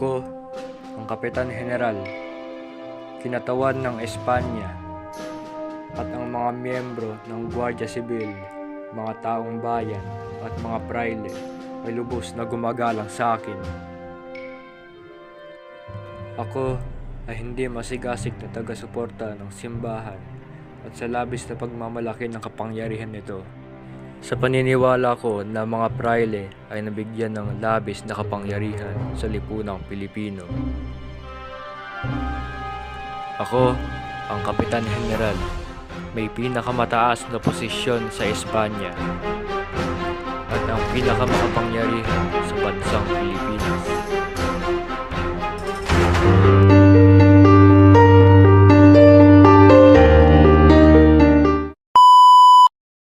Ako, ang Kapitan General, kinatawan ng Espanya, at ang mga miyembro ng Guardia Sibil, mga taong bayan at mga praile ay lubos na gumagalang sa akin. Ako ay hindi masigasig na taga-suporta ng simbahan at sa labis na pagmamalaki ng kapangyarihan nito. Sa paniniwala ko na mga praile ay nabigyan ng labis na kapangyarihan sa lipunang Pilipino. Ako, ang Kapitan General, may pinakamataas na posisyon sa Espanya at ang pinakamakapangyarihan sa bansang Pilipinas.